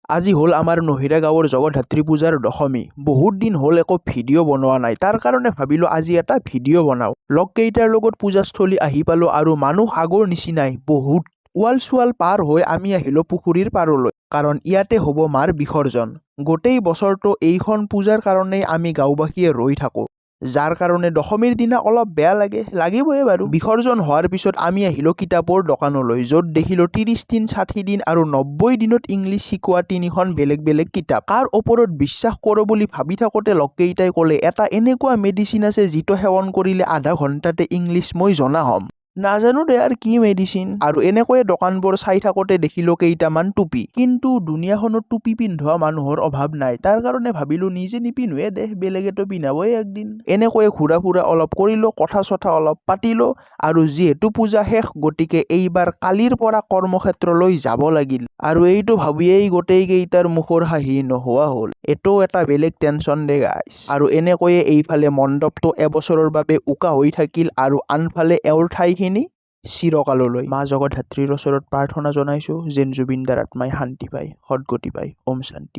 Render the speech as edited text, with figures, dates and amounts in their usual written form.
আজি হ'ল আমাৰ নহিৰা গাঁৱৰ জগতধাত্ৰী পূজাৰ দশমী। বহুত দিন হ'ল একো ভিডিঅ' বনোৱা নাই, তাৰ কাৰণে ভাবিলো আজি এটা ভিডিঅ' বনাওঁ। লগকেইটাৰ লগত পূজাস্থলী আহি পালো আৰু মানুহ আগৰ নিচিনাই বহুত। ৱাল চোৱাল পাৰ হৈ আমি আহিলো পুখুৰীৰ পাৰলৈ, কাৰণ ইয়াতে হ'ব মাৰ বিসৰ্জন। গোটেই বছৰটো এইখন পূজাৰ কাৰণেই আমি গাঁওবাসীয়ে ৰৈ থাকো, যাৰ কাৰণে দশমীৰ দিনা অলপ বেয়া লাগিবই বাৰু। বিসৰ্জন হোৱাৰ পিছত আমি আহিলো কিতাপৰ দোকানলৈ, য'ত দেখিলো 30 দিন, 60 দিন আৰু 90 দিনত ইংলিছ শিকোৱা 3খন বেলেগ বেলেগ কিতাপ। কাৰ ওপৰত বিশ্বাস কৰোঁ বুলি ভাবি থাকোঁতে লগকেইটাই ক'লে এটা এনেকুৱা মেডিচিন আছে যিটো সেৱন কৰিলে আধা ঘণ্টাতে ইংলিছ মই জনা হ'ম। নাজানো দে আৰু কি মেডিচিন। আৰু এনেকৈয়ে দোকানবোৰ চাই থাকোঁতে দেখিলো কেইটামান টুপি, কিন্তু দুনিয়াখনত টুপি পিন্ধোৱা মানুহৰ অভাৱ নাই, তাৰ কাৰণে ভাবিলো নিজে নিপিন্ধোৱে দে, বেলেগেতো পিন্ধাবই একদিন। এনেকৈয়ে ঘূৰা ফুৰা অলপ কৰিলো, কথা চথা অলপ পাতিলো, আৰু যিহেতু পূজা শেষ গতিকে এইবাৰ কালিৰ পৰা কৰ্মক্ষেত্ৰলৈ যাব লাগিল। আৰু এইটো ভাবিয়েই গোটেই কেইটাৰ মুখৰ হাঁহি নোহোৱা হ'ল। এইটো এটা বেলেগ টেনচন দে গাইছ। আৰু এনেকৈয়ে এইফালে মণ্ডপটো এবছৰৰ বাবে উকা হৈ থাকিল আৰু আনফালে এওঁৰ ঠাইখিনি চিৰকাললৈ। মা জগতধাত্ৰীৰ ওচৰত প্ৰাৰ্থনা জনাইছো যেন জুবিনদাৰ আত্মাই শান্তি পায়, সদগতি পায়। ওম শান্তি।